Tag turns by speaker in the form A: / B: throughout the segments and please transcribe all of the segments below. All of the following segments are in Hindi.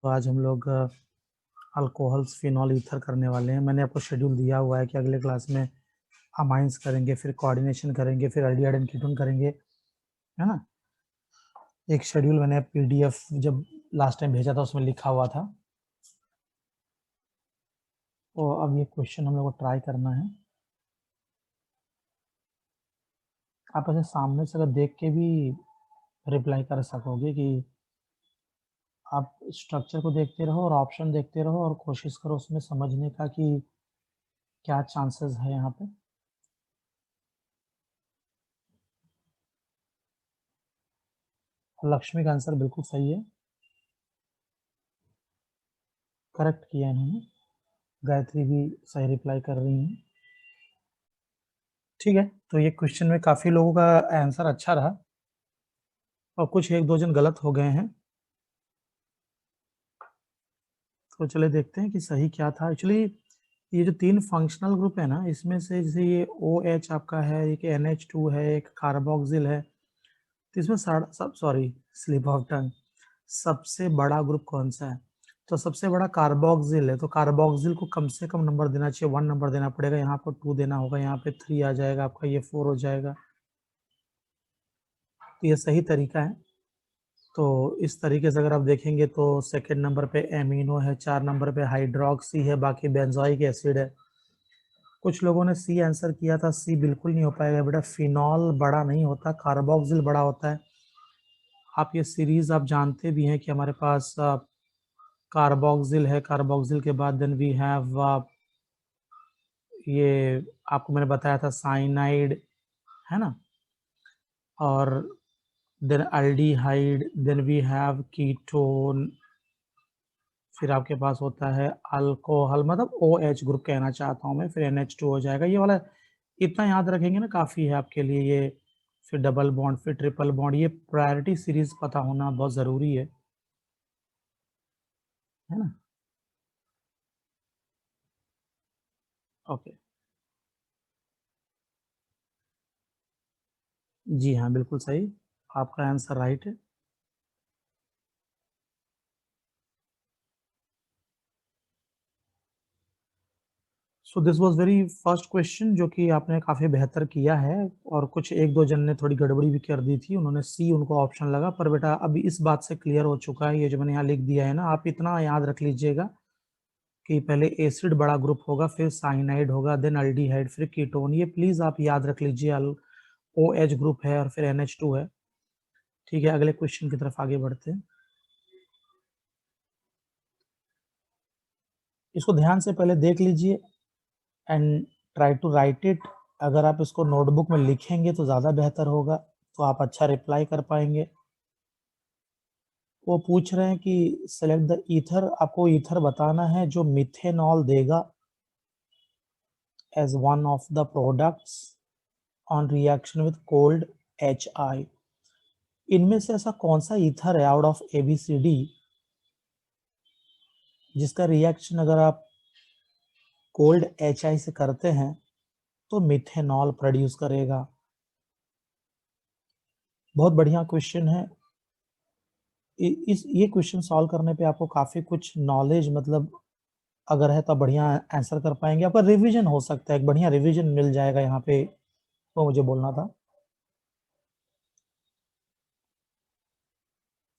A: तो आज हम लोग अल्कोहल्स फिनॉल ईथर करने वाले हैं। मैंने आपको शेड्यूल दिया हुआ है कि अगले क्लास में अमाइंस करेंगे, फिर कोऑर्डिनेशन करेंगे, फिर एल्डिहाइड एंड कीटोन करेंगे, है ना। एक शेड्यूल मैंने पीडीएफ जब लास्ट टाइम भेजा था उसमें लिखा हुआ था। तो अब ये क्वेश्चन हम लोग को ट्राई करना है। आप ऐसे सामने से अगर देख के भी रिप्लाई कर सकोगे कि आप स्ट्रक्चर को देखते रहो और ऑप्शन देखते रहो और कोशिश करो उसमें समझने का कि क्या चांसेस है यहाँ पे। लक्ष्मी का आंसर बिल्कुल सही है, करेक्ट किया इन्होंने। गायत्री भी सही रिप्लाई कर रही हैं। ठीक है, तो ये क्वेश्चन में काफ़ी लोगों का आंसर अच्छा रहा और कुछ एक दो जन गलत हो गए हैं। तो चले देखते हैं कि सही क्या था। एक्चुअली ये जो 3 फंक्शनल ग्रुप है ना, इसमें से जैसे ये OH आपका है, एक NH2 है, एक कार्बोक्सिल है, तो इसमें सब सॉरी स्लिप ऑफ टंग, सबसे बड़ा ग्रुप कौन सा है? तो सबसे बड़ा कार्बोक्सिल है। तो कार्बोक्सिल को कम से कम नंबर देना चाहिए, 1 नंबर देना पड़ेगा। यहाँ पर 2 देना होगा, यहाँ पे 3 आ जाएगा आपका, ये 4 हो जाएगा। तो ये सही तरीका है। तो इस तरीके से अगर आप देखेंगे तो सेकंड नंबर पे एमिनो है, 4 नंबर पे हाइड्रोक्सी है, बाकी बेंजोइक एसिड है। कुछ लोगों ने सी आंसर किया था, सी बिल्कुल नहीं हो पाएगा बेटा। फिनॉल बड़ा नहीं होता, कार्बोक्सिल बड़ा होता है। आप ये सीरीज आप जानते भी हैं कि हमारे पास कार्बोक्सिल है, कार्बोक्सिल के बाद देन वी हैव ये आपको मैंने बताया था साइनाइड, है ना, और then aldehyde, then we have ketone, फिर आपके पास होता है अल्कोहल, मतलब OH ग्रुप कहना चाहता हूँ मैं, फिर NH2 हो जाएगा। ये वाला इतना याद रखेंगे ना, काफ़ी है आपके लिए ये। फिर डबल बॉन्ड, फिर ट्रिपल बॉन्ड, ये प्रायोरिटी सीरीज पता होना बहुत ज़रूरी है ना। ओके, जी हाँ, बिल्कुल सही, आपका आंसर राइट है। So this was very first question जो कि आपने काफ़ी बेहतर किया है, और कुछ एक दो जन ने थोड़ी गड़बड़ी भी कर दी थी, उन्होंने सी उनको ऑप्शन लगा, पर बेटा अभी इस बात से क्लियर हो चुका है। ये जो मैंने यहाँ लिख दिया है ना, आप इतना याद रख लीजिएगा कि पहले एसिड बड़ा ग्रुप होगा, फिर साइनाइड होगा, देन अल्डिहाइड, फिर कीटोन। ये प्लीज आप याद रख लीजिए। OH ग्रुप है और फिर NH2 है। ठीक है, अगले क्वेश्चन की तरफ आगे बढ़ते हैं। इसको ध्यान से पहले देख लीजिए and try to write it. अगर आप इसको नोटबुक में लिखेंगे तो ज़्यादा बेहतर होगा, तो आप अच्छा रिप्लाई कर पाएंगे। वो पूछ रहे हैं कि सेलेक्ट द ईथर, आपको ईथर बताना है जो मिथेनॉल देगा as one of the products on reaction with cold HI। इनमें से ऐसा कौन सा ईथर है आउट ऑफ ABCD जिसका रिएक्शन अगर आप कोल्ड HI से करते हैं तो मिथेनॉल प्रोड्यूस करेगा। बहुत बढ़िया क्वेश्चन है। इस ये क्वेश्चन सॉल्व करने पे आपको काफ़ी कुछ नॉलेज, मतलब अगर है तो बढ़िया आंसर कर पाएंगे। आपका रिवीजन हो सकता है, एक बढ़िया रिवीजन मिल जाएगा यहाँ पे, तो मुझे बोलना था।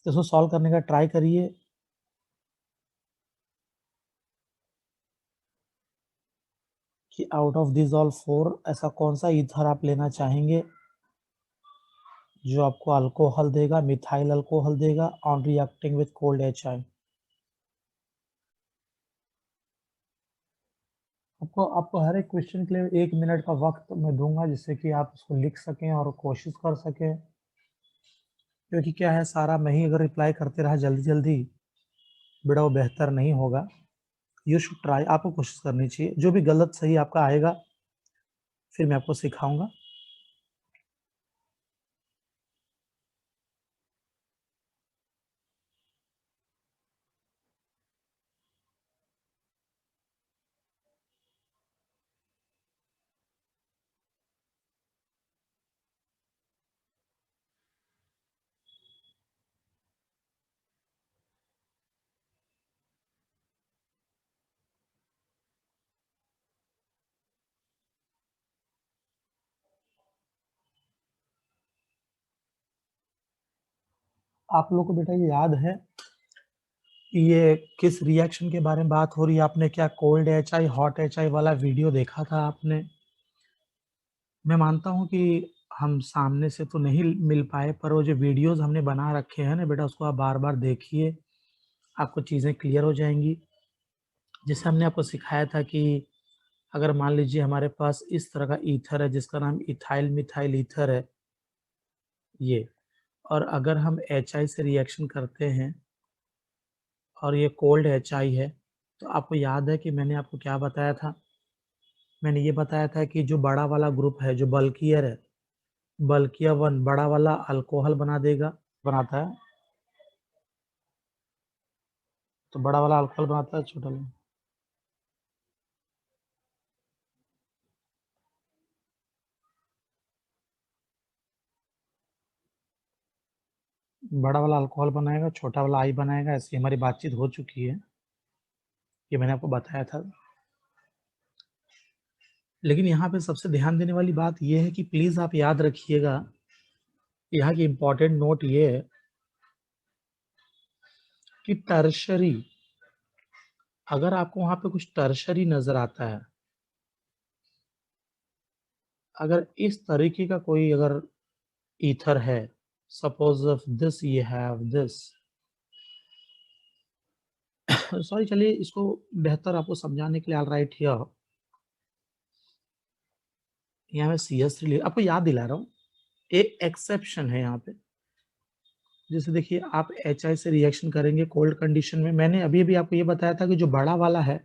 A: तो इसको सॉल्व करने का ट्राई करिए। कि आउट ऑफ दिस ऑल 4 ऐसा कौन सा ईथर आप लेना चाहेंगे जो आपको अल्कोहल देगा, मिथाइल अल्कोहल देगा on reacting with cold HI। आपको आपको हर एक क्वेश्चन के लिए 1 मिनट का वक्त मैं दूंगा, जिससे कि आप उसको लिख सकें और कोशिश कर सकें। क्योंकि क्या है, सारा मैं ही अगर रिप्लाई करते रहा जल्दी जल्दी, बेटा वो बेहतर नहीं होगा। यू शुड ट्राई, आपको कोशिश करनी चाहिए। जो भी गलत सही आपका आएगा फिर मैं आपको सिखाऊंगा। आप लोग को बेटा ये याद है ये किस रिएक्शन के बारे में बात हो रही है? आपने क्या कोल्ड एचआई, हॉट एचआई वाला वीडियो देखा था आपने? मैं मानता हूँ कि हम सामने से तो नहीं मिल पाए, पर वो जो वीडियोज़ हमने बना रखे हैं ना बेटा, उसको आप बार-बार देखिए, आपको चीज़ें क्लियर हो जाएँगी। जैसे हमने आपको सिखाया था कि अगर मान लीजिए हमारे पास इस तरह का ईथर है जिसका नाम इथाइल मिथाइल ईथर है, ये, और अगर हम एचआई से रिएक्शन करते हैं और ये कोल्ड एचआई है, तो आपको याद है कि मैंने आपको क्या बताया था? मैंने ये बताया था कि जो बड़ा वाला ग्रुप है, जो बल्कियर है, बल्कियर 1 बड़ा वाला अल्कोहल बना देगा, बनाता है, तो बड़ा वाला अल्कोहल बनाता है, छोटा वाला अल्कोहल बनाएगा, छोटा वाला आई बनाएगा, ऐसी हमारी बातचीत हो चुकी है, ये मैंने आपको बताया था। लेकिन यहाँ पे सबसे ध्यान देने वाली बात ये है कि प्लीज़ आप याद रखिएगा, यहाँ की इम्पोर्टेंट नोट ये है कि टर्शरी, अगर आपको वहाँ पे कुछ टर्शरी नज़र आता है, अगर इस तरीके का कोई अगर ईथर है, suppose if this you have this, sorry, चलिए इसको बेहतर आपको समझाने के लिए, ऑल राइट हियर, यहाँ मैं CS3 आपको याद दिला रहा हूँ, एक एक्सेप्शन है यहाँ पे। जैसे देखिए आप HI से रिएक्शन करेंगे कोल्ड कंडीशन में, मैंने अभी भी आपको ये बताया था कि जो बड़ा वाला है,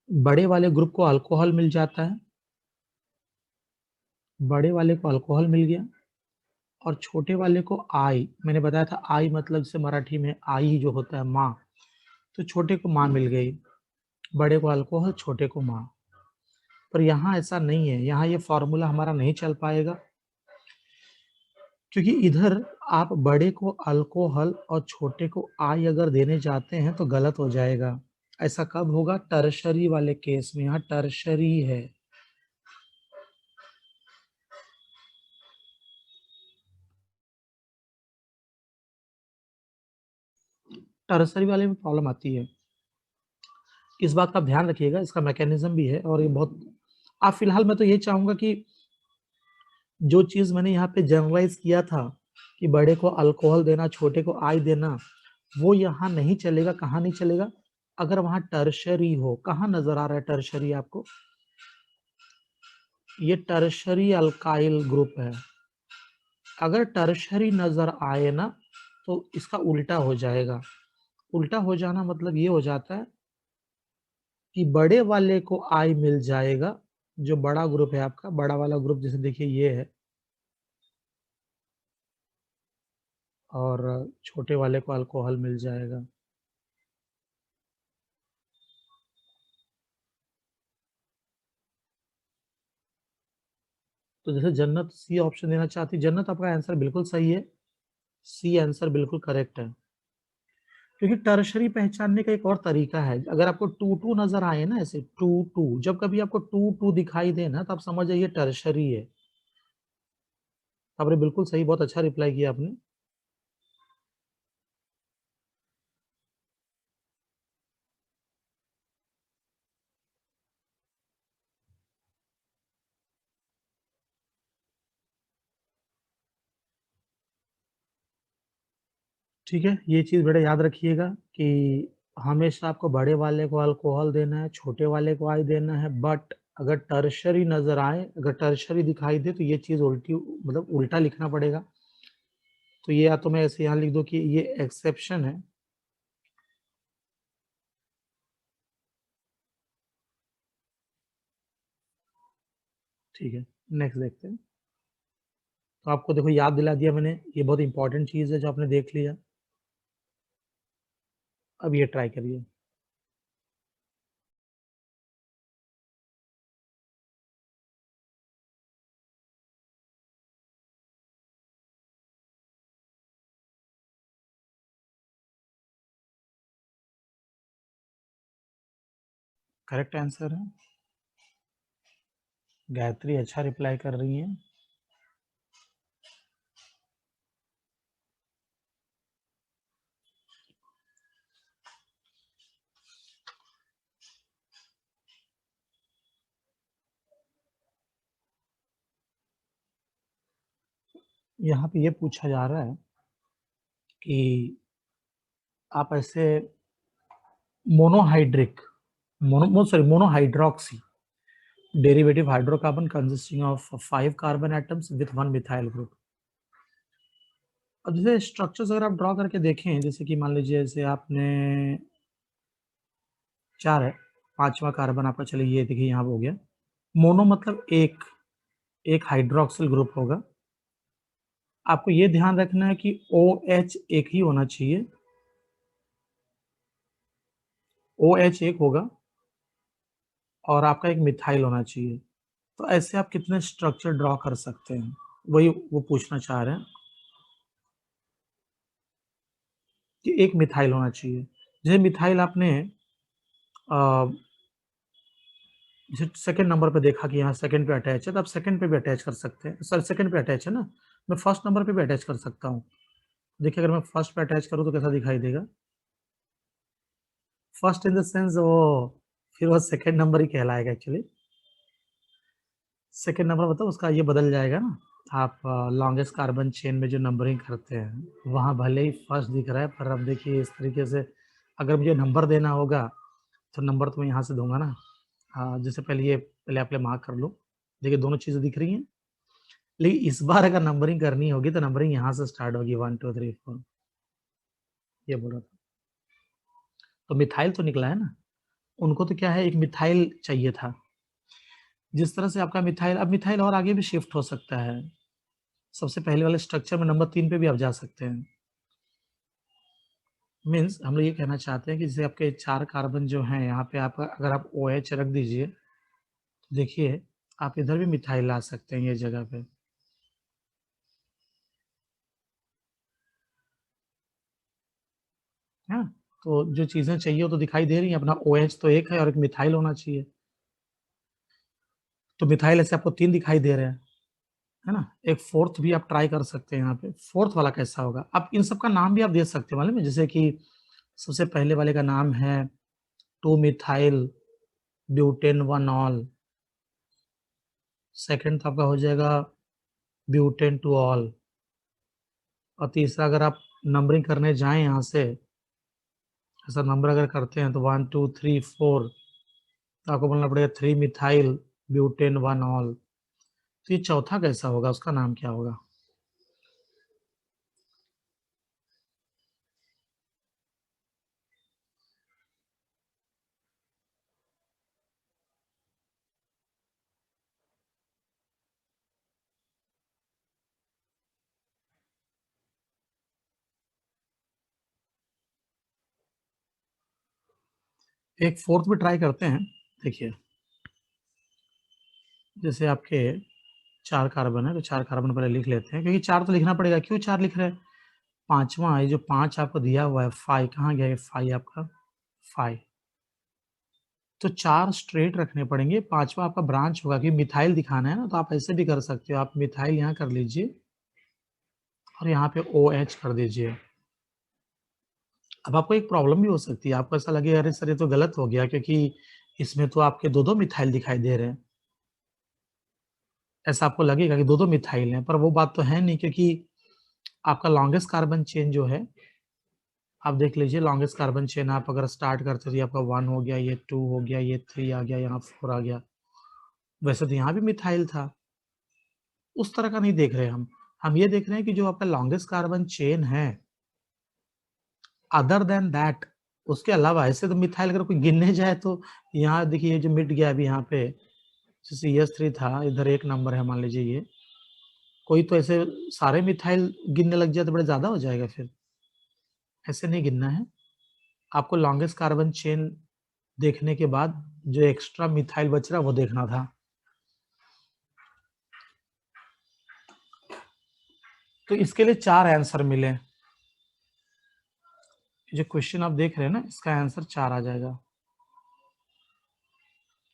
A: बड़े वाले ग्रुप को अल्कोहल मिल जाता है, बड़े वाले को अल्कोहल मिल गया, और छोटे वाले को आई, मैंने बताया था आई मतलब जैसे मराठी में आई जो होता है माँ, तो छोटे को माँ मिल गई, बड़े को अल्कोहल, छोटे को माँ। पर यहाँ ऐसा नहीं है, यहाँ ये फॉर्मूला हमारा नहीं चल पाएगा, क्योंकि इधर आप बड़े को अल्कोहल और छोटे को आई अगर देने जाते हैं तो गलत हो जाएगा। ऐसा कब होगा? टर्शरी वाले केस में, यहाँ टर्शरी है। टर्शरी वाले में प्रॉब्लम आती है। इस बात का आप ध्यान रखिएगा, इसका मैकेनिज्म भी है, और ये बहुत, आप फिलहाल मैं तो ये चाहूँगा कि जो चीज़ मैंने यहाँ पे जनरलाइज़ किया था कि बड़े को अल्कोहल देना, छोटे को आई देना, वो यहाँ नहीं चलेगा। कहाँ नहीं चलेगा? अगर वहाँ टर्शरी हो। कहाँ नज़र आ रहा है टर्शरी आपको? ये टर्शरी अल्काइल ग्रुप है। अगर टर्शरी नज़र आए ना, तो इसका उल्टा हो जाएगा। उल्टा हो जाना मतलब ये हो जाता है कि बड़े वाले को आई मिल जाएगा, जो बड़ा ग्रुप है आपका, बड़ा वाला ग्रुप जैसे देखिए ये है, और छोटे वाले को अल्कोहल मिल जाएगा। तो जैसे जन्नत सी ऑप्शन देना चाहती, जन्नत आपका आंसर बिल्कुल सही है, सी आंसर बिल्कुल करेक्ट है। क्योंकि टर्शरी पहचानने का एक और तरीका है, अगर आपको 2-2 नज़र आए ना, ऐसे 2-2, जब कभी आपको 2-2 दिखाई दे ना, तो आप समझ जाइए टर्शरी है। आपने बिल्कुल सही, बहुत अच्छा रिप्लाई किया आपने। ठीक है, ये चीज़ बेटा याद रखिएगा कि हमेशा आपको बड़े वाले को अल्कोहल देना है, छोटे वाले को आई देना है, बट अगर टर्शरी नज़र आए, अगर टर्शरी दिखाई दे, तो ये चीज़ उल्टी, मतलब उल्टा लिखना पड़ेगा। तो ये या तो मैं ऐसे यहाँ लिख दूँ कि ये एक्सेप्शन है। ठीक है, नेक्स्ट देखते हैं। तो आपको देखो याद दिला दिया मैंने, ये बहुत इंपॉर्टेंट चीज़ है जो आपने देख लिया। अब ये ट्राई करिए। करेक्ट आंसर है। गायत्री अच्छा रिप्लाई कर रही है। यहाँ पे ये पूछा जा रहा है कि आप ऐसे monohydric monohydroxy derivative hydrocarbon consisting of 5 carbon atoms with 1 methyl group. अब जैसे स्ट्रक्चर्स अगर आप ड्रॉ करके देखें, जैसे कि मान लीजिए जैसे आपने 4 है, 5वां कार्बन आपका, चलिए ये देखिए यहाँ हो गया। मोनो मतलब एक हाइड्रोक्सिल ग्रुप होगा। आपको ये ध्यान रखना है कि OH एक ही होना चाहिए, OH एक होगा और आपका एक मिथाइल होना चाहिए। तो ऐसे आप कितने स्ट्रक्चर ड्रॉ कर सकते हैं, वही वो पूछना चाह रहे हैं कि एक मिथाइल होना चाहिए। जैसे मिथाइल आपने जैसे सेकंड नंबर पे देखा कि यहाँ सेकंड पे अटैच है, तो आप सेकंड पे भी अटैच कर सकते हैं। सर सेकंड पे अटैच है ना, मैं फर्स्ट नंबर पे भी अटैच कर सकता हूँ। देखिए अगर मैं फर्स्ट पे अटैच करूँ तो कैसा दिखाई देगा। फर्स्ट इन द सेंस वो फिर वो सेकंड नंबर ही कहलाएगा एक्चुअली। सेकंड नंबर मतलब उसका ये बदल जाएगा ना। आप लॉन्गेस्ट कार्बन चेन में जो नंबरिंग करते हैं वहाँ भले ही फर्स्ट दिख रहा है, पर अब देखिए इस तरीके से अगर मुझे नंबर देना होगा तो नंबर तो मैं यहाँ से दूंगा ना। जैसे पहले आप मार्क कर लो। देखिए दोनों चीज़ें दिख रही हैं, लेकिन इस बार अगर नंबरिंग करनी होगी तो नंबरिंग यहाँ से स्टार्ट होगी 1 2 3 4। ये बोल रहा था। तो मिथाइल तो निकला है ना, उनको तो क्या है, एक मिथाइल चाहिए था। जिस तरह से आपका मिथाइल, अब मिथाइल और आगे भी शिफ्ट हो सकता है। सबसे पहले वाले स्ट्रक्चर में नंबर 3 पे भी आप जा सकते हैं। मीन्स हम लोग ये कहना चाहते हैं कि जैसे आपके 4 कार्बन जो हैं यहाँ पे आप अगर आप OH रख दीजिए तो देखिए आप इधर भी मिथाइल ला सकते हैं ये जगह पे। हाँ, तो जो चीज़ें चाहिए वो तो दिखाई दे रही हैं। अपना OH तो एक है और एक मिथाइल होना चाहिए। तो मिथाइल ऐसे आपको 3 दिखाई दे रहे हैं, है ना? एक फोर्थ भी आप ट्राई कर सकते हैं यहाँ पे। फोर्थ वाला कैसा होगा? आप इन सब का नाम भी आप दे सकते हैं, मालूम है? जैसे कि सबसे पहले वाले का नाम है 2 मिथाइल ब्यूटेन 1 ऑल। सेकंड तो आपका हो जाएगा ब्यूटेन 2 ऑल। और तीसरा अगर आप नंबरिंग करने जाएँ यहाँ से, ऐसा नंबर अगर करते हैं तो 1 2 3 4, तो आपको बोलना पड़ेगा 3 मिथाइल ब्यूटेन 1 ऑल। तो ये चौथा कैसा होगा? उसका नाम क्या होगा? एक फोर्थ भी ट्राई करते हैं। देखिए जैसे आपके 4 कार्बन है, तो 4 कार्बन पहले लिख लेते हैं, क्योंकि 4 तो लिखना पड़ेगा। क्यों 4 लिख रहे हैं? 5वां, ये जो 5 आपको दिया हुआ है, 5 कहाँ गया ये 5 आपका? 5, तो 4 स्ट्रेट रखने पड़ेंगे, 5वां आपका ब्रांच होगा, क्योंकि मिथाइल दिखाना है ना, तो आप ऐसे भी कर सकते हो। आप मिथाइल यहाँ कर लीजिए और यहाँ पे OH कर दीजिए। अब आपको एक प्रॉब्लम भी हो सकती है, आपको ऐसा लगेगा अरे सर ये तो गलत हो गया, क्योंकि इसमें तो आपके 2-2 मिथाइल दिखाई दे रहे हैं। ऐसा आपको लगेगा कि 2-2 मिथाइल हैं, पर वो बात तो है नहीं, क्योंकि आपका लॉन्गेस्ट कार्बन चेन जो है, आप देख लीजिए लॉन्गेस्ट कार्बन चेन आप अगर स्टार्ट करते तो ये आपका 1 हो गया, ये 2 हो गया, ये 3 आ गया, यहाँ 4 आ गया। वैसे तो यहाँ भी मिथाइल था। उस तरह का नहीं देख रहे हम। हम ये देख रहे हैं कि जो आपका लॉन्गेस्ट कार्बन चेन है, अदर देन दैट, उसके अलावा ऐसे तो मिथाइल अगर कोई गिनने जाए तो यहाँ देखिए ये जो मिट गया अभी यहाँ पे, जैसे CH3 था, इधर 1 नंबर है मान लीजिए ये। कोई तो ऐसे सारे मिथाइल गिनने लग जाए तो बड़ा ज़्यादा हो जाएगा फिर। ऐसे नहीं गिनना है। आपको लॉन्गेस्ट कार्बन चेन देखने के बाद जो एक्स्ट्रा मिथाइल बच रहा है वो देखना था। तो इसके लिए 4 आंसर मिले। जो क्वेश्चन आप देख रहे हैं ना, इसका आंसर 4 आ जाएगा।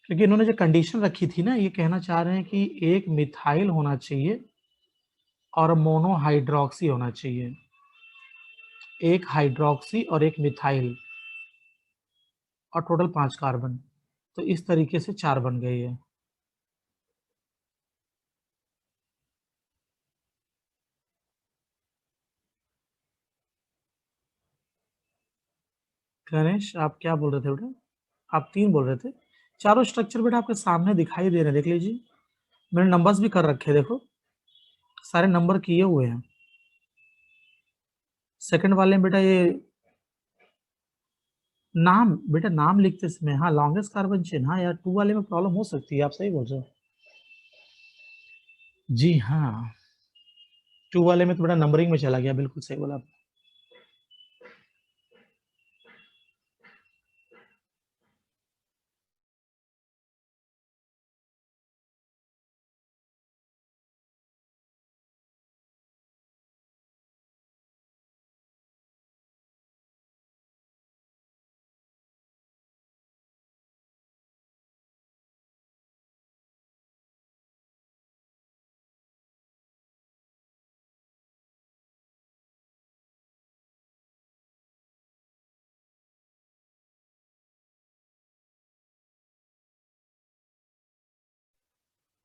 A: क्योंकि इन्होंने जो कंडीशन रखी थी ना, ये कहना चाह रहे हैं कि एक मिथाइल होना चाहिए और मोनोहाइड्रॉक्सी होना चाहिए। एक हाइड्रॉक्सी और एक मिथाइल और टोटल 5 कार्बन। तो इस तरीके से 4 बन गई है। गणेश आप क्या बोल रहे थे बेटा? आप 3 बोल रहे थे। चारों स्ट्रक्चर बेटा आपके सामने दिखाई दे रहे हैं, देख लीजिए। मैंने नंबर्स भी कर रखे हैं, देखो। सारे नंबर किए हुए हैं। सेकंड वाले में बेटा ये नाम, बेटा नाम लिखते समय हाँ, लॉन्गेस्ट कार्बन चेन, हाँ यार 2 वाले में प्रॉब्लम हो सकती है, आप सही बोल रहे हो। जी हाँ, 2 वाले में तो बेटा नंबरिंग में चला गया, बिल्कुल सही बोला आपने।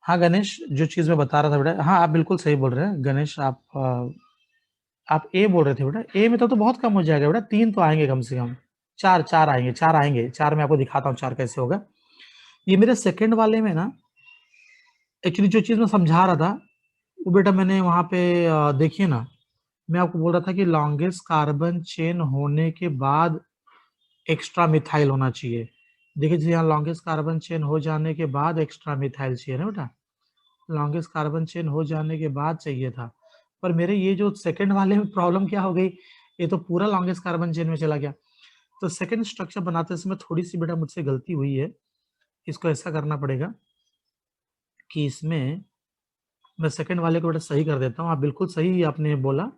A: हाँ, गणेश जो चीज़ मैं बता रहा था बेटा, हाँ, आप बिल्कुल सही बोल रहे हैं। गणेश आप ए बोल रहे थे बेटा, ए में तो बहुत कम हो जाएगा बेटा, 3 तो आएँगे कम से कम। 4 आएँगे, 4 आएँगे, 4 मैं आपको दिखाता हूँ 4 कैसे होगा। ये मेरे सेकंड वाले में ना, एक्चुअली जो चीज़ मैं समझा रहा था, वो बेटा मैंने वहाँ पे देखिए ना, मैं आपको बोल रहा था कि लॉन्गेस्ट कार्बन चेन होने के बाद एक्स्ट्रा मिथाइल होना चाहिए। देखिए जैसे यहाँ लॉन्गेस्ट कार्बन चेन हो जाने के बाद एक्स्ट्रा मिथाइल चाहिए ना बेटा, लॉन्गेस्ट कार्बन चेन हो जाने के बाद चाहिए था। पर मेरे ये जो सेकंड वाले में प्रॉब्लम क्या हो गई, ये तो पूरा लॉन्गेस्ट कार्बन चेन में चला गया। तो सेकंड स्ट्रक्चर बनाते समय थोड़ी-सी बेटा मुझसे गलती हुई है। इसको ऐसा करना पड़ेगा कि इसमें मैं सेकंड वाले को बेटा सही कर देता हूँ। आप बिल्कुल सही आपने बोला।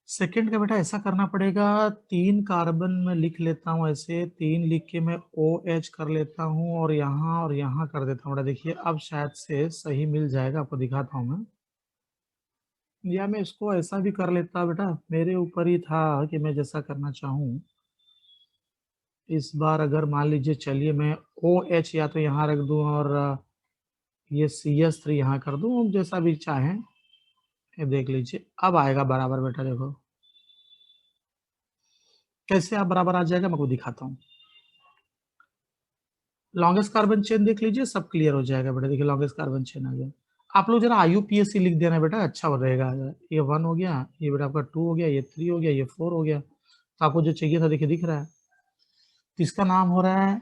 A: सेकंड का बेटा ऐसा करना पड़ेगा, 3 कार्बन मैं लिख लेता हूँ ऐसे, 3 लिख के मैं OH कर लेता हूँ और यहाँ कर देता हूँ बेटा। देखिए अब शायद से सही मिल जाएगा, आपको दिखाता हूँ मैं। या मैं इसको ऐसा भी कर लेता बेटा, मेरे ऊपर ही था कि मैं जैसा करना चाहूँ। इस बार अगर मान लीजिए चलिए मैं OH या तो यहाँ रख दूँ और ये CH3 यहाँ कर दूँ, जैसा भी चाहें। ये देख लीजिए, अब आएगा बराबर बेटा देखो। कैसे आप बराबर आ जाएगा मैं आपको दिखाता हूँ। लॉन्गेस्ट कार्बन चेन देख लीजिए, सब क्लियर हो जाएगा बेटा। देखिए लॉन्गेस्ट कार्बन चेन आ गया। आप लोग जरा IUPAC लिख देना बेटा, अच्छा हो रहेगा। ये 1 हो गया, ये बेटा आपका 2 हो गया, ये 3 हो गया, ये 4 हो गया। तो आपको जो चाहिए था देखिए दिख रहा है। तो इसका नाम हो रहा है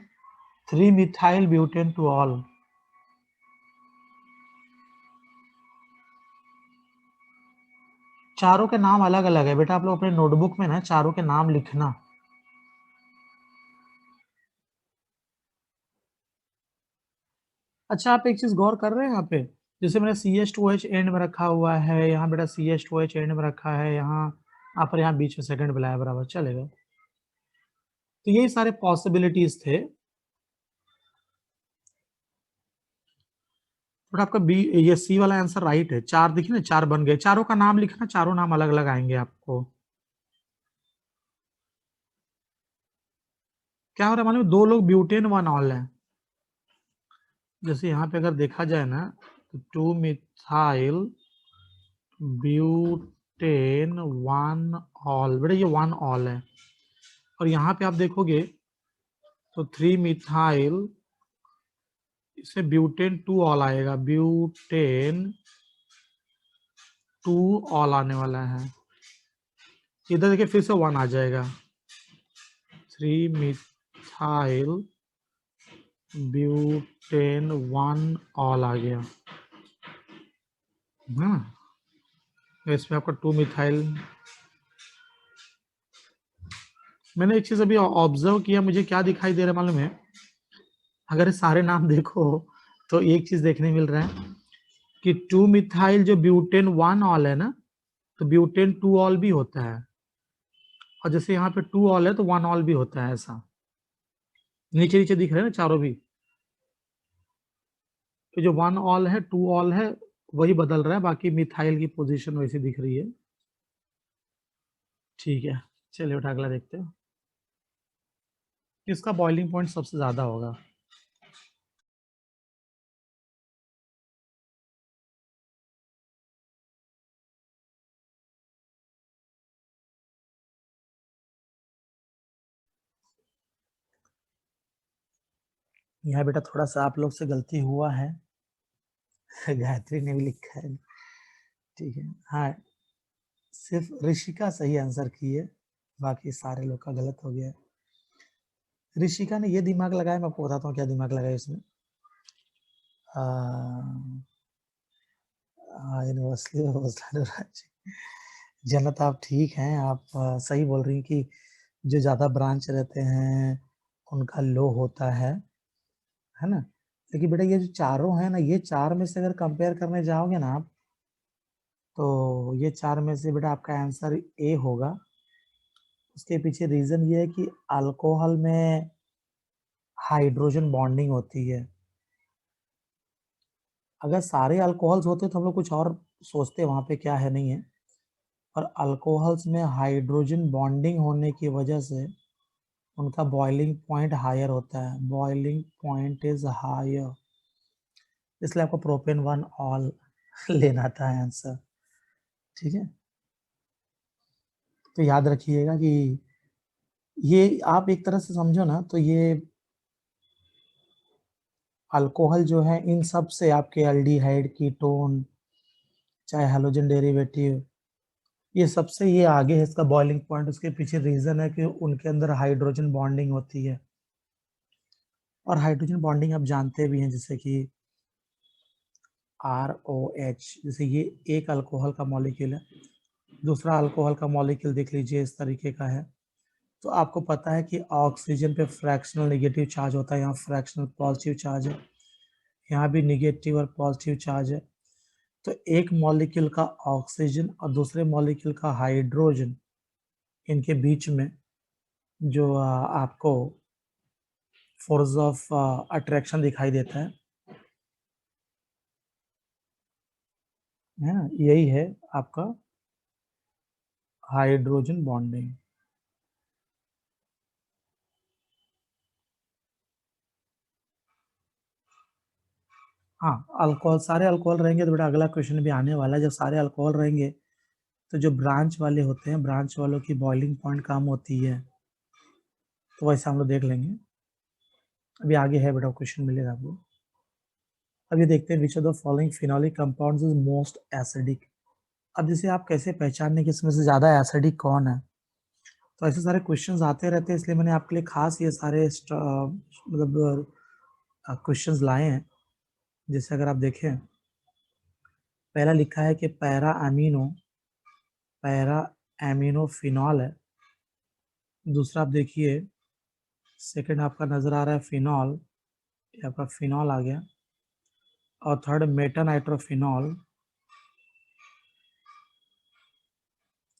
A: 3 मिथाइल ब्यूटेन टू ऑल। चारों के नाम अलग अलग है बेटा, आप लोग अपने नोटबुक में ना चारों के नाम लिखना। अच्छा आप एक चीज गौर कर रहे हैं यहाँ पे, जैसे मैंने CH2H एंड में रखा हुआ है, यहाँ बेटा CH2H एंड में रखा है, यहाँ आप यहाँ बीच में सेकंड मिलाया, बराबर चलेगा। तो यही सारे पॉसिबिलिटीज थे। बट आपका बी, ये सी वाला आंसर राइट है। 4 देखिए ना, 4 बन गए। चारों का नाम लिखना, चारों नाम अलग अलग आएंगे आपको। क्या हो रहा है मालूम है? 2 लोग ब्यूटेन 1 ऑल है। जैसे यहाँ पे अगर देखा जाए ना, तो 2 मिथाइल ब्यूटेन 1 ऑल, बेटा ये 1 ऑल है। और यहाँ पे आप देखोगे तो 3 मिथाइल, इससे ब्यूटेन 2 ऑल आएगा, ब्यूटेन 2 ऑल आने वाला है। इधर देखिए फिर से 1 आ जाएगा, 3 मिथाइल ब्यूटेन 1 ऑल आ गया। इसमें आपका 2 मिथाइल। मैंने एक चीज अभी ऑब्जर्व किया, मुझे क्या दिखाई दे रहा है मालूम है? अगर ये सारे नाम देखो तो एक चीज देखने मिल रहा है कि 2 मिथाइल जो ब्यूटेन 1 ऑल है ना, तो ब्यूटेन 2 ऑल भी होता है। और जैसे यहाँ पे 2 ऑल है तो 1 ऑल भी होता है, ऐसा नीचे नीचे दिख रहे हैं ना चारों भी। तो जो 1 ऑल है, 2 ऑल है, वही बदल रहा है, बाकी मिथाइल की पोजीशन वैसी दिख रही है। ठीक है, चलिए उठा अगला देखते हैं। किसका बॉइलिंग पॉइंट सबसे ज्यादा होगा? यहाँ बेटा थोड़ा सा आप लोग से गलती हुआ है। गायत्री ने भी लिखा है, ठीक है। हाँ, सिर्फ ऋषिका सही आंसर की है, बाकी सारे लोग का गलत हो गया है। ऋषिका ने ये दिमाग लगाया, मैं आपको बताता हूँ क्या दिमाग लगाया इसने। यूनिवर्सिटी जन्नत, आप ठीक हैं, आप सही बोल रही हैं कि जो ज़्यादा ब्रांच रहते हैं उनका लो होता है ना। लेकिन बेटा ये जो चारों हैं ना, ये चार में से अगर कंपेयर करने जाओगे ना आप, तो ये चार में से बेटा आपका आंसर ए होगा। उसके पीछे रीज़न ये है कि अल्कोहल में हाइड्रोजन बॉन्डिंग होती है। अगर सारे अल्कोहल्स होते तो हम लोग कुछ और सोचते, वहाँ पे क्या है नहीं है, और अल्कोहल्स में हाइड्रोजन बॉन्डिंग होने की वजह से उनका बॉइलिंग पॉइंट हायर होता है, बॉइलिंग पॉइंट इज हायर, इसलिए आपको प्रोपेन 1 ऑल लेना था आंसर, ठीक है। तो याद रखिएगा कि ये आप एक तरह से समझो ना, तो ये अल्कोहल जो है इन सब से आपके एल्डिहाइड, कीटोन, चाहे हैलोजन डेरिवेटिव, ये सबसे ये आगे है इसका बॉइलिंग पॉइंट। उसके पीछे रीजन है कि उनके अंदर हाइड्रोजन बॉन्डिंग होती है, और हाइड्रोजन बॉन्डिंग आप जानते भी हैं, जैसे कि ROH, जैसे ये एक अल्कोहल का मॉलिक्यूल है, दूसरा अल्कोहल का मॉलिक्यूल देख लीजिए इस तरीके का है। तो आपको पता है कि ऑक्सीजन पे फ्रैक्शनल नेगेटिव चार्ज होता है, यहाँ फ्रैक्शनल पॉजिटिव चार्ज है, यहाँ भी नेगेटिव और पॉजिटिव चार्ज है। तो एक मॉलिक्यूल का ऑक्सीजन और दूसरे मॉलिक्यूल का हाइड्रोजन, इनके बीच में जो आपको फोर्स ऑफ अट्रैक्शन दिखाई देता है ना, यही है आपका हाइड्रोजन बॉन्डिंग। हाँ, अल्कोहल, सारे अल्कोहल रहेंगे तो बेटा अगला क्वेश्चन भी आने वाला है, जब सारे अल्कोहल रहेंगे तो जो ब्रांच वाले होते हैं, ब्रांच वालों की बॉइलिंग पॉइंट कम होती है, तो वैसे हम लोग देख लेंगे, अभी आगे है बेटा क्वेश्चन मिलेगा आपको। अब ये देखते हैं, which of the following phenolic compounds is most acidic. अब जैसे आप कैसे पहचानने कि इसमें से ज्यादा एसिडिक कौन है, तो ऐसे सारे क्वेश्चंस आते रहते हैं, इसलिए मैंने आपके लिए खास ये सारे मतलब क्वेश्चंस लाए हैं। जैसे अगर आप देखें, पहला लिखा है कि पैरा एमिनो फिनॉल है। दूसरा आप देखिए, सेकंड आपका नजर आ रहा है फिनॉल, ये आपका फिनॉल आ गया। और थर्ड मेटानाइट्रोफिनॉल,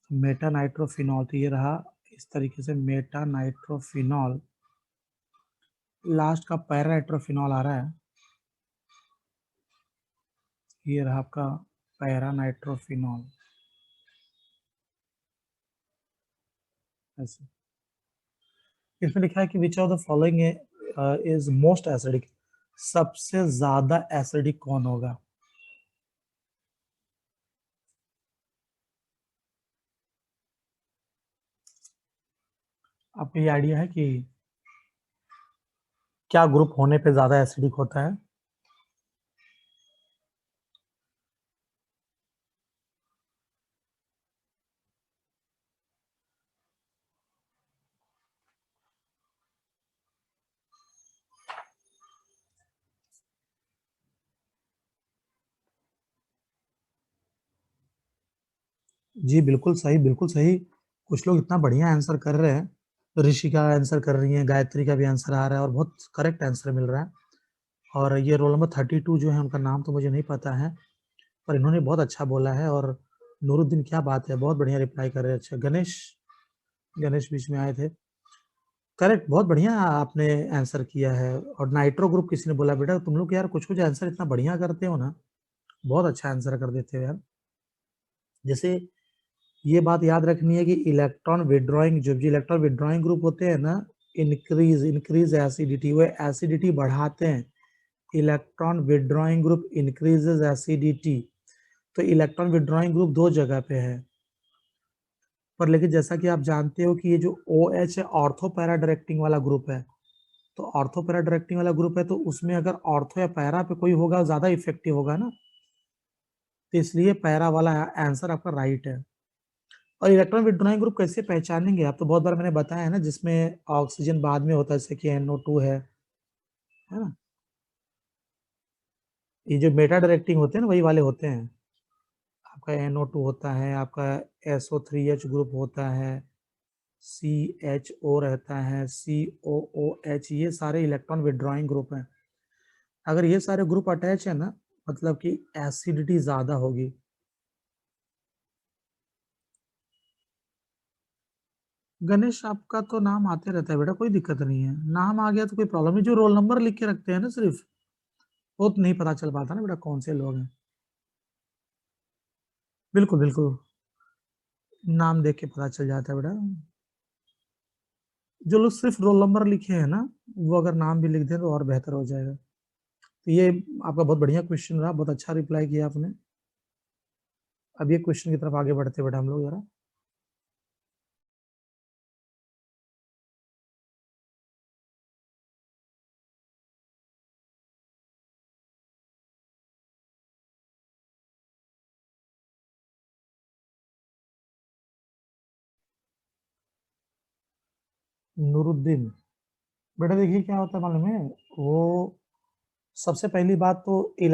A: मेटानाइट्रोफिनॉल, तो ये रहा इस तरीके से मेटानाइट्रोफिनॉल। लास्ट का पैरानाइट्रोफिनॉल आ रहा है, ये रहा आपका पैरानाइट्रोफिनॉल, ऐसे। इसमें लिखा है कि which of the following is most acidic, सबसे ज्यादा एसिडिक कौन होगा। आपको ये आइडिया है कि क्या ग्रुप होने पे ज्यादा एसिडिक होता है। जी बिल्कुल सही, बिल्कुल सही। कुछ लोग इतना बढ़िया आंसर कर रहे हैं, ऋषिका आंसर कर रही है, गायत्री का भी आंसर आ रहा है और बहुत करेक्ट आंसर मिल रहा है। और ये रोल नंबर 32 जो है, उनका नाम तो मुझे नहीं पता है, पर इन्होंने बहुत अच्छा बोला है। और नूरुद्दीन, क्या बात है, बहुत बढ़िया रिप्लाई कर रहे हैं। अच्छा, गणेश, गणेश बीच में आए थे, करेक्ट, बहुत बढ़िया आपने आंसर किया है। और नाइट्रो ग्रुप किसी ने बोला, बेटा तुम लोग यार कुछ कुछ आंसर इतना बढ़िया करते हो ना, बहुत अच्छा आंसर कर देते हो यार। जैसे ये बात याद रखनी है कि इलेक्ट्रॉन विड्रॉइंग, जो भी इलेक्ट्रॉन विड्रॉइंग ग्रुप होते हैं ना, इंक्रीज एसिडिटी, वो एसिडिटी बढ़ाते हैं। Electron withdrawing group increases acidity. तो इलेक्ट्रॉन विड्रॉइंग ग्रुप दो जगह पे है, पर लेकिन जैसा कि आप जानते हो कि ये जो OH है, ऑर्थो पैरा डायरेक्टिंग वाला ग्रुप है, तो ऑर्थो पैरा डायरेक्टिंग वाला ग्रुप है, तो उसमें अगर ऑर्थो या पैरा पे कोई होगा ज़्यादा इफेक्टिव होगा ना, तो इसलिए पैरा वाला आंसर आपका राइट है। और इलेक्ट्रॉन विथड्रॉइंग ग्रुप कैसे पहचानेंगे आप? तो बहुत बार मैंने बताया है ना, जिसमें ऑक्सीजन बाद में होता है, जैसे कि NO2 है ना? ये जो मेटा डायरेक्टिंग होते हैं ना, वही वाले होते हैं। आपका NO2 होता है, आपका SO3H ग्रुप होता है, CHO रहता है, COOH, ये सारे इलेक्ट्रॉन विथड्रॉइंग ग्रुप हैं। अगर ये सारे ग्रुप अटैच है ना, मतलब कि एसिडिटी ज़्यादा होगी। गणेश आपका तो नाम आते रहता है बेटा, कोई दिक्कत नहीं है। नाम आ गया तो कोई प्रॉब्लम नहीं। जो रोल नंबर लिख के रखते हैं ना सिर्फ, वो तो नहीं पता चल पाता ना बेटा कौन से लोग हैं। बिल्कुल, बिल्कुल। नाम देख के पता चल जाता है बेटा। जो लोग सिर्फ रोल नंबर लिखे हैं ना, वो अगर नाम भी लिख दें तो और बेहतर हो जाएगा। तो ये आपका बहुत बढ़िया क्वेश्चन रहा, बहुत अच्छा रिप्लाई किया आपने। अब ये क्वेश्चन की तरफ आगे बढ़ते बेटा हम लोग जरा। नूरुद्दीन, बेटा देखिए क्या होता है मालूम है, वो सबसे पहली बात तो ये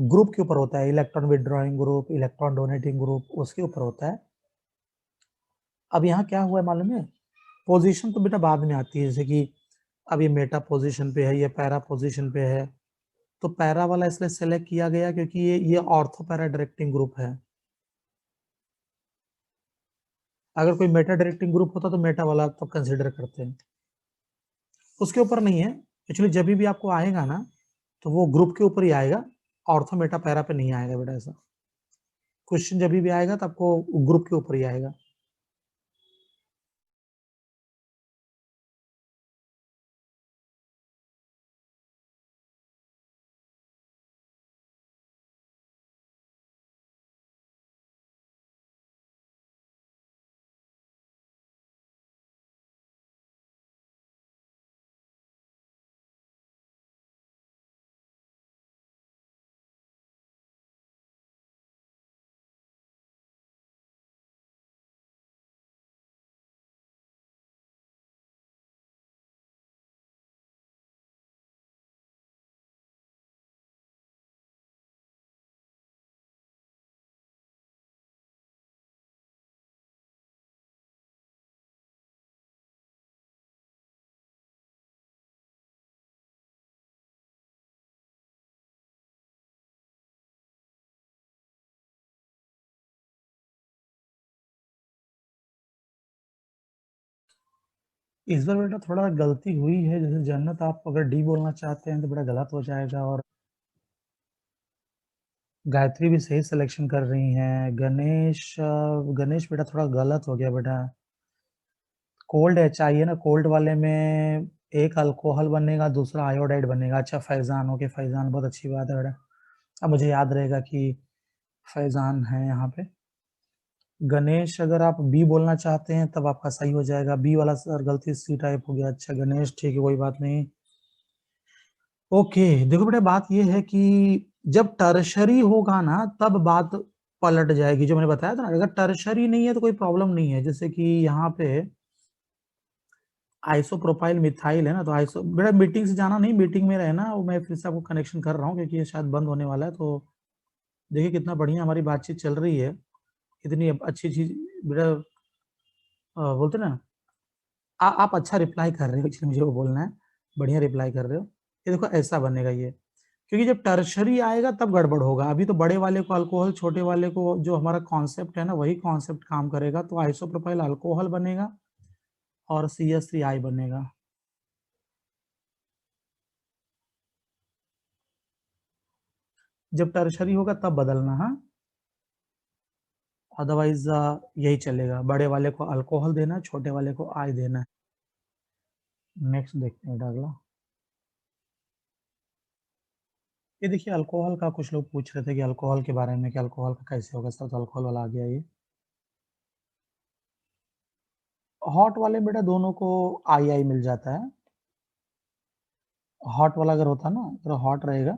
A: ग्रुप के ऊपर होता है, electron withdrawing group, electron donating group, उसके ऊपर होता है। अब यहाँ क्या हुआ है मालूम है, पोजीशन तो बेटा बाद में आती है, जैसे कि अब ये मेटा पोजीशन पे है, ये पैरा पोजीशन पे है, तो पैरा वाला इसलिए सेलेक्ट किया गया क्योंकि ये ऑर्थो पैरा डायरेक्टिंग ग्रुप है। अगर कोई मेटा डायरेक्टिंग ग्रुप होता तो मेटा वाला तो कंसिडर करते हैं, उसके ऊपर नहीं है। एक्चुअली जब भी आपको आएगा ना, तो वो ग्रुप के ऊपर ही आएगा, ऑर्थो मेटा पैरा पे नहीं आएगा बेटा। ऐसा क्वेश्चन जब भी आएगा तो आपको ग्रुप के ऊपर ही आएगा। इस बार बेटा थोड़ा गलती हुई है, जैसे जन्नत आप अगर डी बोलना चाहते हैं तो बेटा गलत हो जाएगा, और गायत्री भी सही सिलेक्शन कर रही हैं। गणेश बेटा थोड़ा गलत हो गया बेटा। कोल्ड एच आई है ना, कोल्ड वाले में एक अल्कोहल बनेगा, दूसरा आयोडाइड बनेगा। अच्छा फैजान, ओके फैजान, बहुत अच्छी बात है बेटा। अब मुझे याद रहेगा कि फैजान है यहाँ पे। गणेश अगर आप बी बोलना चाहते हैं तब आपका सही हो जाएगा। बी वाला सर गलती सी टाइप हो गया। अच्छा गणेश, ठीक है, कोई बात नहीं। ओके, देखो बेटा बात ये है कि जब टर्शरी होगा ना तब बात पलट जाएगी, जो मैंने बताया था ना। अगर टर्शरी नहीं है तो कोई प्रॉब्लम नहीं है, जैसे कि यहाँ पे आइसोप्रोपाइल मिथाइल है ना, तो आइसो बेटा मीटिंग से जाना नहीं, मीटिंग में रहना। वो मैं फिर से आपको कनेक्शन कर रहा हूँ क्योंकि ये शायद बंद होने वाला है। तो देखिए कितना बढ़िया हमारी बातचीत चल रही है, इतनी अच्छी चीज बेटा। बोलते ना, आप अच्छा रिप्लाई कर रहे हो, इसलिए मुझे वो बोलना है, बढ़िया रिप्लाई कर रहे हो। ये देखो ऐसा बनेगा ये, क्योंकि जब टर्शरी आएगा तब गड़बड़ होगा। अभी तो बड़े वाले को अल्कोहल, छोटे वाले को जो हमारा कॉन्सेप्ट है ना, वही कॉन्सेप्ट काम करेगा। तो आइसोप्रोपाइल अल्कोहल बनेगा और CH3I बनेगा। जब टर्शरी होगा तब बदलना, हाँ। अदरवाइज यही चलेगा, बड़े वाले को अल्कोहल देना, छोटे वाले को आई देना। नेक्स्ट देखते हैं अगला। ये देखिए अल्कोहल का कुछ लोग पूछ रहे थे कि अल्कोहल के बारे में, कि अल्कोहल का कैसे होगा सर, तो अल्कोहल वाला आ गया ये। हॉट वाले बेटा दोनों को आई मिल जाता है। हॉट वाला अगर होता ना, तो हॉट रहेगा।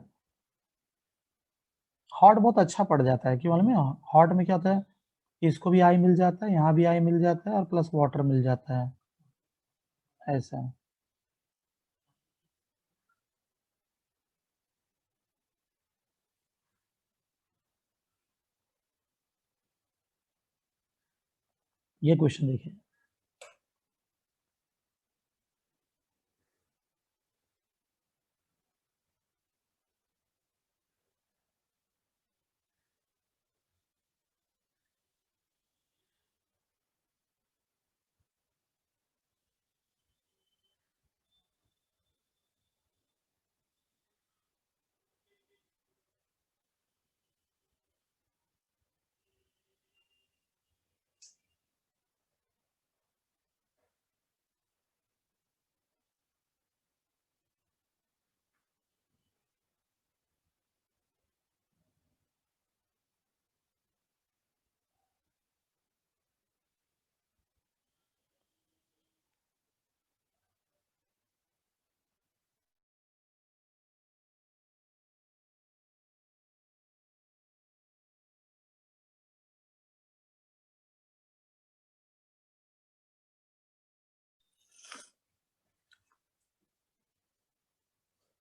A: हॉट बहुत अच्छा पड़ जाता है, क्यों मालूम है? हॉट में क्या होता है, इसको भी आई मिल जाता है, यहाँ भी आई मिल जाता है, और प्लस वाटर मिल जाता है, ऐसा। ये क्वेश्चन देखिए।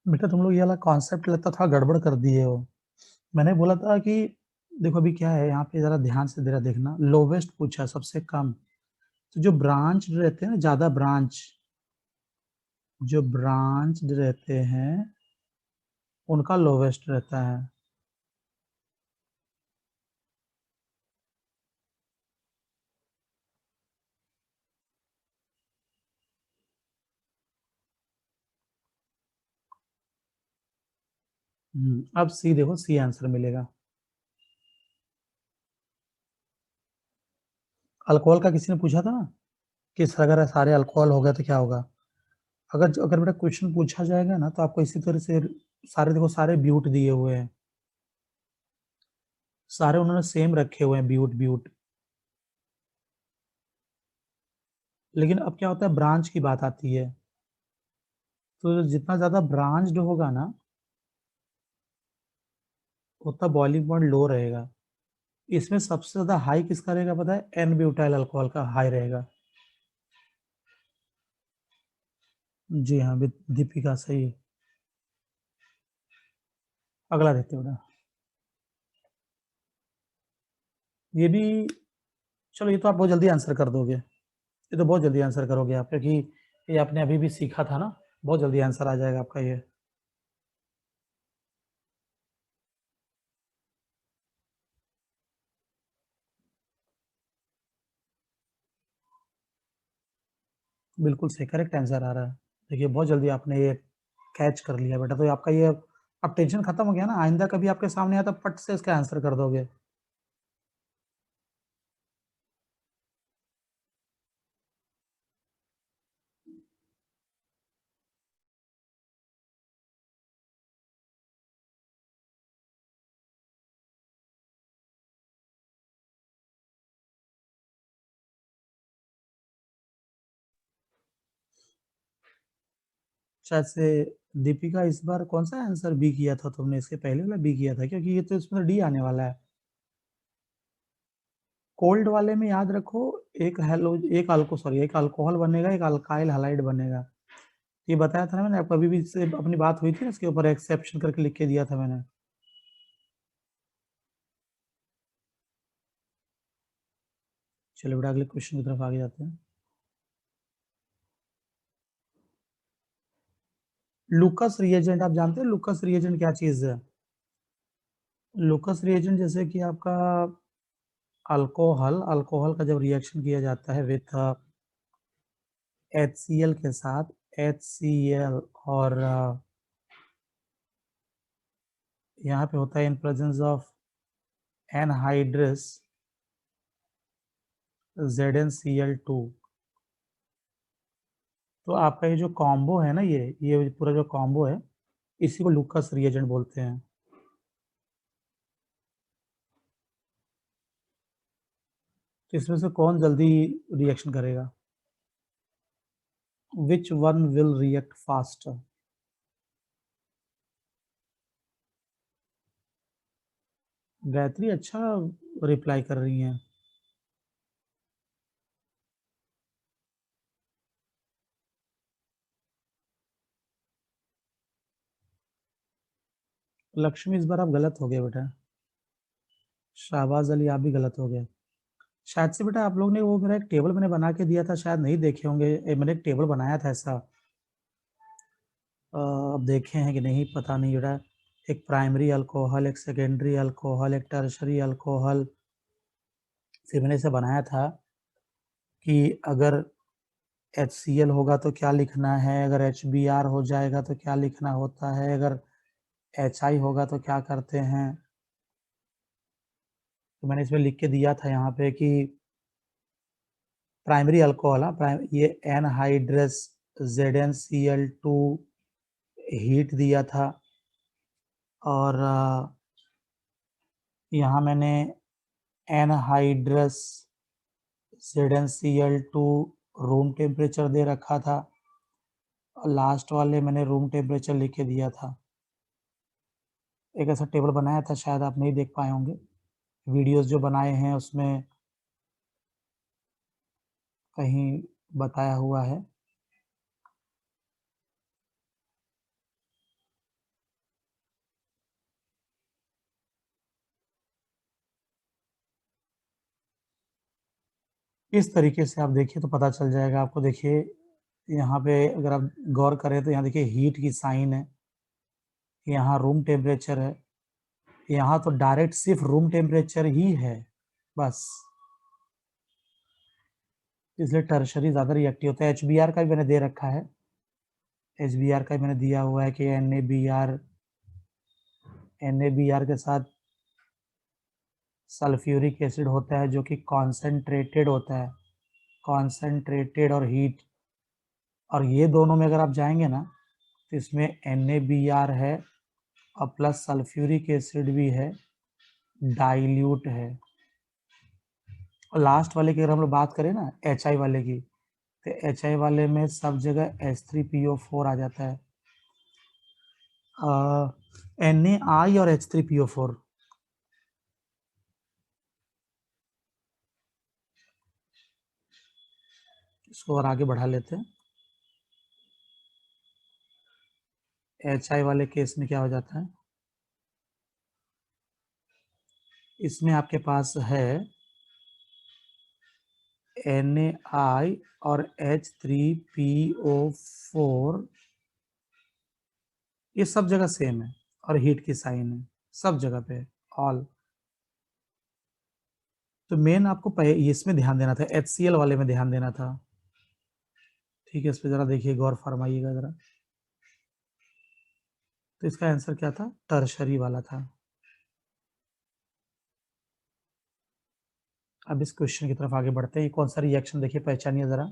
A: बेटा तुम लोग ये वाला कॉन्सेप्ट लगता था गड़बड़ कर दिए हो। मैंने बोला था कि देखो अभी क्या है यहाँ पे, जरा ध्यान से जरा देखना, लोवेस्ट पूछा, सबसे कम। तो जो ब्रांच रहते हैं ना, ज्यादा ब्रांच, जो ब्रांच रहते हैं उनका लोवेस्ट रहता है। अब सी देखो, सी आंसर मिलेगा। अल्कोहल का किसी ने पूछा था ना कि सर अगर सारे अल्कोहल हो गए तो क्या होगा। अगर अगर बेटा क्वेश्चन पूछा जाएगा ना, तो आपको इसी तरह से सारे, देखो सारे ब्यूट दिए हुए हैं, सारे उन्होंने सेम रखे हुए हैं, ब्यूट ब्यूट। लेकिन अब क्या होता है, ब्रांच की बात आती है, तो जितना ज्यादा ब्रांच्ड होगा ना, उतना बॉइलिंग पॉइंट लो रहेगा। इसमें सबसे ज्यादा हाई किसका रहेगा पता है? एन ब्यूटाइल अल्कोहल का हाई रहेगा। जी हाँ, दीपिका सही है। अगला देखते हो ना, ये भी, चलो ये तो आप बहुत जल्दी आंसर कर दोगे, ये तो बहुत जल्दी आंसर करोगे आप, क्योंकि ये आपने अभी भी सीखा था ना, बहुत जल्दी आंसर आ जाएगा आपका ये। बिल्कुल सही, करेक्ट आंसर आ रहा है। देखिए बहुत जल्दी आपने ये कैच कर लिया बेटा, तो आपका ये अब टेंशन खत्म हो गया ना, आइंदा कभी आपके सामने आया तो पट से इसका आंसर कर दोगे। शायद से दीपिका, इस बार कौन सा आंसर बी किया था तुमने? इसके पहले वाला बी किया था, क्योंकि ये तो इसमें डी आने वाला है। कोल्ड वाले में याद रखो, एक हेलो, एक अल्को सॉरी एक अल्कोहल बनेगा, एक अल्काइल हैलाइड बनेगा। ये बताया था ना मैंने आपको, अभी भी से अपनी बात हुई थी ना, इसके ऊपर एक्सेप्शन करके लिख के दिया था मैंने। चलो बेटा अगले क्वेश्चन की तरफ आगे जाते हैं। लुकस रिएजेंट आप जानते हैं? लुकस रिएजेंट क्या चीज है? लुकस रिएजेंट जैसे कि आपका अल्कोहल, अल्कोहल का जब रिएक्शन किया जाता है विथ HCl के साथ, HCl, और यहाँ पे होता है in presence of anhydrous ZnCl2। तो आपका ये जो कॉम्बो है ना, ये पूरा जो कॉम्बो है, इसी को लुकस रिएजेंट बोलते हैं। तो इसमें से कौन जल्दी रिएक्शन करेगा? Which one will react faster? Gayatri अच्छा रिप्लाई कर रही हैं। लक्ष्मी इस बार आप गलत हो गए बेटा। शाहबाज अली आप भी गलत हो गए। शायद से बेटा आप लोग ने वो मेरा एक टेबल मैंने बना के दिया था, शायद नहीं देखे होंगे। मैंने एक टेबल बनाया था ऐसा, अब देखे हैं कि नहीं पता नहीं बेटा। एक प्राइमरी अल्कोहल, एक सेकेंडरी अल्कोहल, एक टर्शरी अल्कोहल। फिर मैंने इसे बनाया था कि अगर HCl होगा तो क्या लिखना है, अगर HBr हो जाएगा तो क्या लिखना होता है, अगर HI होगा तो क्या करते हैं। तो मैंने इसमें लिख के दिया था यहाँ पे कि प्राइमरी अल्कोहल, ये एनहाइड्रस ZnCl2 हीट दिया था। और यहाँ मैंने एनहाइड्रस ZnCl2 रूम टेम्परेचर दे रखा था, और लास्ट वाले मैंने रूम टेम्परेचर लिख के दिया था। एक ऐसा टेबल बनाया था, शायद आप नहीं देख पाए होंगे। वीडियोस जो बनाए हैं उसमें कहीं बताया हुआ है। इस तरीके से आप देखिए तो पता चल जाएगा आपको। देखिए यहाँ पे अगर आप गौर करें तो यहाँ देखिए हीट की साइन है, यहाँ रूम टेम्परेचर है, यहाँ तो डायरेक्ट सिर्फ रूम टेम्परेचर ही है बस, इसलिए टर्शरी ज़्यादा रिएक्टिव होता है। HBr का भी मैंने दे रखा है, HBr का भी मैंने दिया हुआ है कि NaBr के साथ सल्फ्यूरिक एसिड होता है जो कि कॉन्सेंट्रेटेड होता है, कॉन्सेंट्रेटेड और हीट। और ये दोनों में अगर आप जाएंगे ना तो इसमें NaBr है और प्लस सल्फ्यूरिक एसिड भी है, डाइल्यूट है। और लास्ट वाले की अगर हम लोग बात करें ना HI वाले की, तो HI वाले में सब जगह H3PO4 आ जाता है। Na और H3PO4। इसको और आगे बढ़ा लेते हैं। HI वाले केस में क्या हो जाता है, इसमें आपके पास है Na और H3PO4, ये सब जगह सेम है और हीट की साइन है सब जगह पे, ऑल। तो मेन आपको इसमें ध्यान देना था, HCl वाले में ध्यान देना था। ठीक है, इस पे जरा देखिए, गौर फरमाइएगा जरा। तो इसका आंसर क्या था, टर्शरी वाला था। अब इस क्वेश्चन की तरफ आगे बढ़ते हैं। ये कौन सा रिएक्शन देखिए, पहचानिए जरा।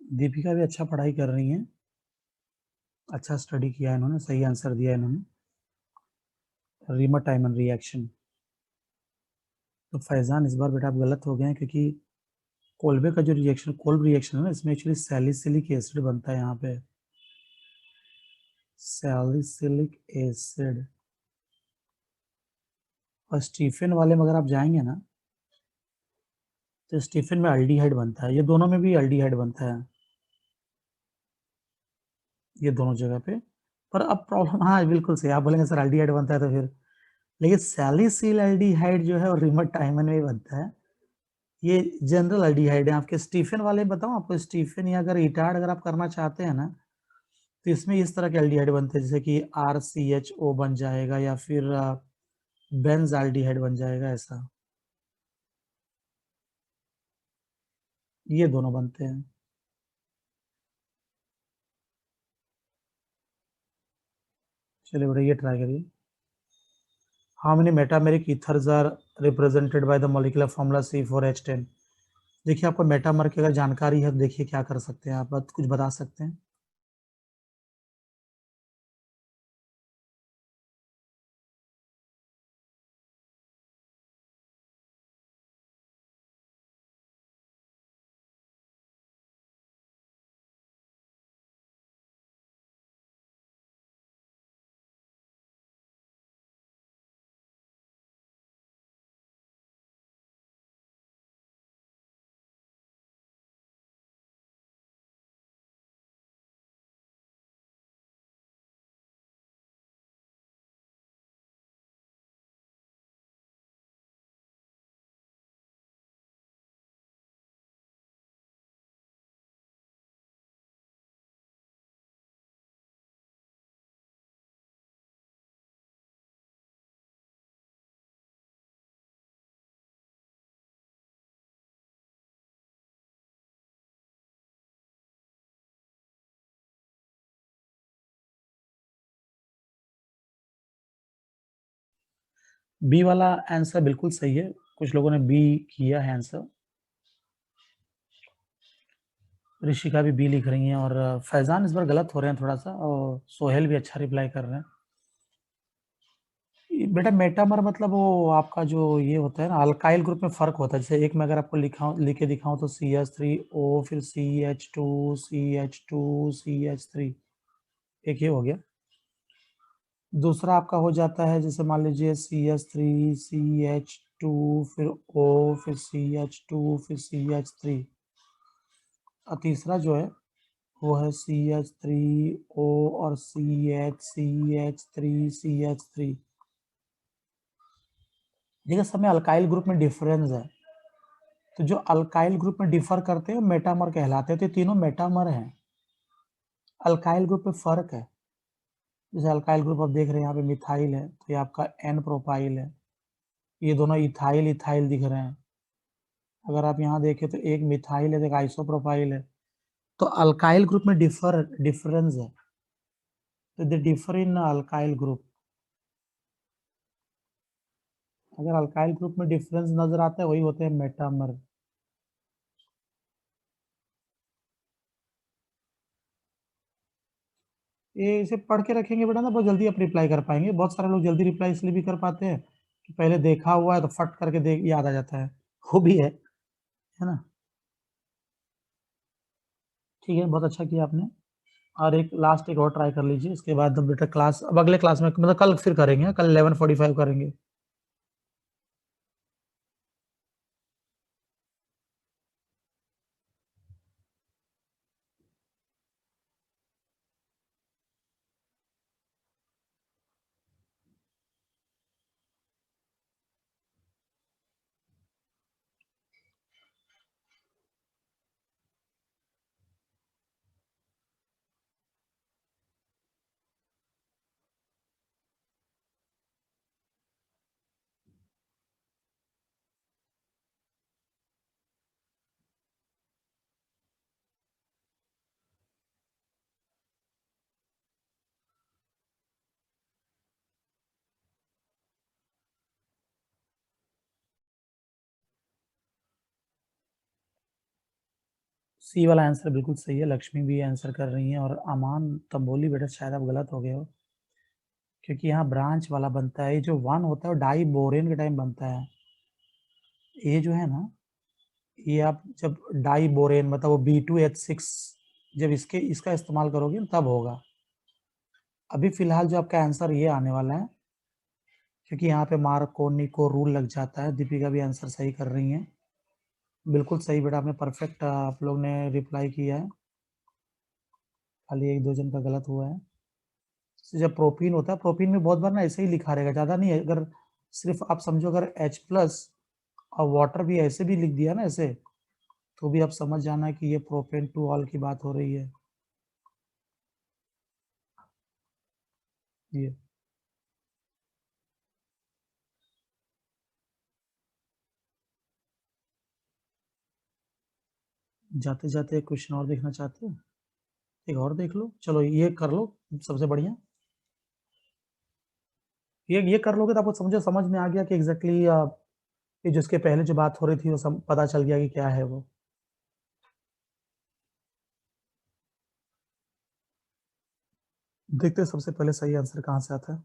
A: दीपिका भी अच्छा पढ़ाई कर रही हैं, अच्छा स्टडी किया इन्होंने, सही आंसर दिया इन्होंने, रीमा टाइमन रिएक्शन। तो फैजान इस बार बेटा आप गलत हो गए हैं, क्योंकि कोल्बे का जो रिएक्शन, कोल्ब रिएक्शन है ना, इसमें एक्चुअली सैलिसिलिक एसिड बनता है यहाँ पे। Salicylic acid. और स्टीफन वाले में अगर आप जाएंगे ना तो स्टीफन में अल्डिहाइड बनता है, ये दोनों में भी अल्डिहाइड बनता है, ये दोनों जगह पे। पर अब प्रॉब्लम, हाँ बिल्कुल सही, आप बोलेंगे सर अल्डिहाइड बनता है तो फिर, लेकिन सैलिसिल एल्डिहाइड जो है वो रिमट टाइमन में बनता है, ये जनरल एल्डिहाइड है। आपके स्टीफन वाले बताऊं आपको, स्टीफन या अगर इटार्ड अगर आप करना चाहते हैं ना तो इसमें इस तरह के एल्डिहाइड बनते हैं, जैसे कि RCHO बन जाएगा या फिर बेंज एल्डिहाइड बन जाएगा, ऐसा ये दोनों बनते हैं। चलिए बेटा ये ट्राई करिए। How many metameric ethers are represented by the molecular formula C4H10। देखिए आपको मेटामर की अगर जानकारी है तो देखिए क्या कर सकते हैं आप, कुछ बता सकते हैं। बी वाला आंसर बिल्कुल सही है, कुछ लोगों ने बी किया है आंसर। ऋषिका भी बी लिख रही हैं, और फैजान इस बार गलत हो रहे हैं थोड़ा सा, और सोहेल भी अच्छा रिप्लाई कर रहे हैं। बेटा मेटामर मतलब वो आपका जो ये होता है ना, अल्काइल ग्रुप में फर्क होता है। जैसे एक में अगर आपको लिख के दिखाऊं तो CH3O, फिर CH2, CH2, CH3, एक ये हो गया। दूसरा आपका हो जाता है, जैसे मान लीजिए CH3, CH2, फिर O, फिर CH2, फिर CH3, और तीसरा जो है वो है CH3O और CH3, CH3। देखिए सब में अल्काइल ग्रुप में डिफरेंस है, तो जो अल्काइल ग्रुप में डिफर करते हैं मेटामर कहलाते हैं, तो तीनों मेटामर हैं। अल्काइल ग्रुप में फर्क है, जैसे अल्काइल ग्रुप आप देख रहे हैं यहाँ पे मिथाइल है तो ये आपका N प्रोपाइल है, ये दोनों इथाइल इथाइल दिख रहे हैं। अगर आप यहाँ देखें तो एक मिथाइल है तो एक आइसोप्रोपाइल है, तो अल्काइल ग्रुप में डिफरेंस है, तो they differ in alkyl group. अगर अल्काइल ग्रुप में डिफरेंस नजर आता है वही होते हैं मेटामर। ये इसे पढ़ के रखेंगे बेटा ना, बहुत जल्दी आप रिप्लाई कर पाएंगे। बहुत सारे लोग जल्दी रिप्लाई इसलिए भी कर पाते हैं कि पहले देखा हुआ है तो फट करके देख याद आ जाता है, वो भी है ना। ठीक है, बहुत अच्छा किया आपने। और एक लास्ट एक और ट्राई कर लीजिए, इसके बाद बेटा क्लास, अब अगले क्लास में मतलब कल फिर करेंगे, कल 11:45 करेंगे। सी वाला आंसर बिल्कुल सही है, लक्ष्मी भी आंसर कर रही है, और अमान तंबोली बेटा शायद आप गलत हो गए हो, क्योंकि यहाँ ब्रांच वाला बनता है, ये जो वन होता है वो डाई बोरेन के टाइम बनता है। ये जो है ना, ये आप जब डाई बोरेन मतलब वो B2H6 जब इसका इस्तेमाल करोगे तब होगा। अभी फिलहाल जो आपका आंसर ये आने वाला है, क्योंकि यहाँ पे मार्को निको रूल लग जाता है। दीपिका भी आंसर सही कर रही हैं। बिल्कुल सही बेटा, आपने परफेक्ट आप लोग ने रिप्लाई किया है, खाली एक दो जन का गलत हुआ है। जब प्रोपीन होता है, प्रोपीन में बहुत बार ना ऐसे ही लिखा रहेगा, ज़्यादा नहीं है। अगर सिर्फ आप समझो अगर H+ और वाटर भी ऐसे भी लिख दिया ना ऐसे, तो भी आप समझ जाना कि ये प्रोपेन टू ऑल की बात हो रही है। ये जाते जाते एक क्वेश्चन और देखना चाहते हो? एक और देख लो, चलो ये कर लो सबसे बढ़िया। ये कर लोगे तो आपको समझ में आ गया कि एग्जैक्टली ये जिसके पहले जो बात हो रही थी वो सब पता चल गया कि क्या है वो। देखते हैं सबसे पहले सही आंसर कहाँ से आता है।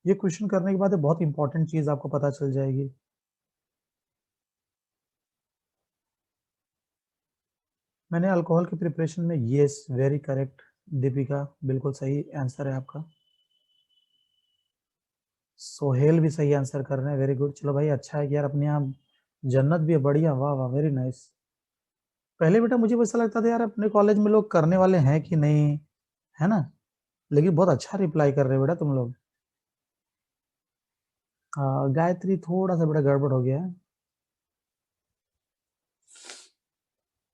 A: ये क्वेश्चन करने के बाद एक बहुत इंपॉर्टेंट चीज आपको पता चल जाएगी। मैंने अल्कोहल की प्रिपरेशन में, यस वेरी करेक्ट दीपिका, बिल्कुल सही आंसर है आपका। सोहेल भी सही आंसर कर रहे हैं, वेरी गुड। चलो भाई अच्छा है कि यार अपने यहाँ जन्नत भी है, बढ़िया, वाह वाह वेरी नाइस। पहले बेटा मुझे ऐसा लगता था यार अपने कॉलेज में लोग करने वाले हैं कि नहीं, है ना, लेकिन बहुत अच्छा रिप्लाई कर रहे हो बेटा तुम लोग। गायत्री थोड़ा सा बेटा गड़बड़ हो गया है।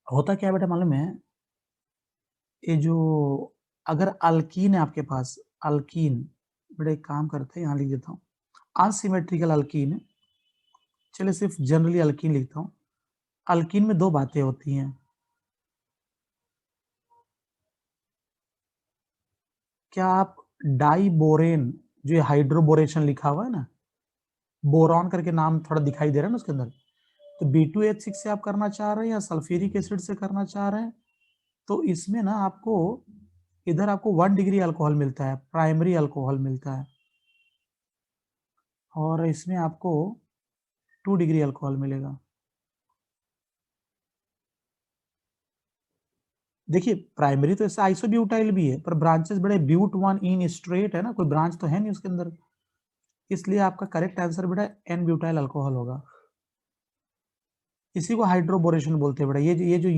A: होता क्या है बेटा मालूम है, ये जो अगर अल्कीन है आपके पास, अल्कीन, बेटा एक काम करते हैं यहाँ लिख देता हूँ, अनसिमेट्रिकल अल्कीन है। चलिए सिर्फ जनरली अल्कीन लिखता हूँ। अल्कीन में दो बातें होती हैं। क्या आप डाइबोरेन, जो हाइड्रोबोरेशन लिखा हुआ है ना, बोरॉन करके नाम थोड़ा दिखाई दे रहा है ना उसके अंदर, तो B2H6 से आप करना चाह रहे हैं या सल्फ्यूरिक एसिड से करना चाह रहे हैं, तो इसमें ना आपको इधर आपको 1 डिग्री अल्कोहल मिलता है, प्राइमरी अल्कोहल मिलता है, और इसमें आपको 2 डिग्री अल्कोहल मिलेगा। देखिए प्राइमरी तो ऐसे आइसोब्यूटाइल भी है, पर ब्रांचेस बड़े ब्यूट 1 इन स्ट्रेट है ना, कोई ब्रांच तो है नहीं उसके अंदर, इसलिए आपका करेक्ट आंसर बेटा N ब्यूटाइल अल्कोहल होगा। इसी को हाइड्रोबोरेशन बोलते हैं बेटा। ये जो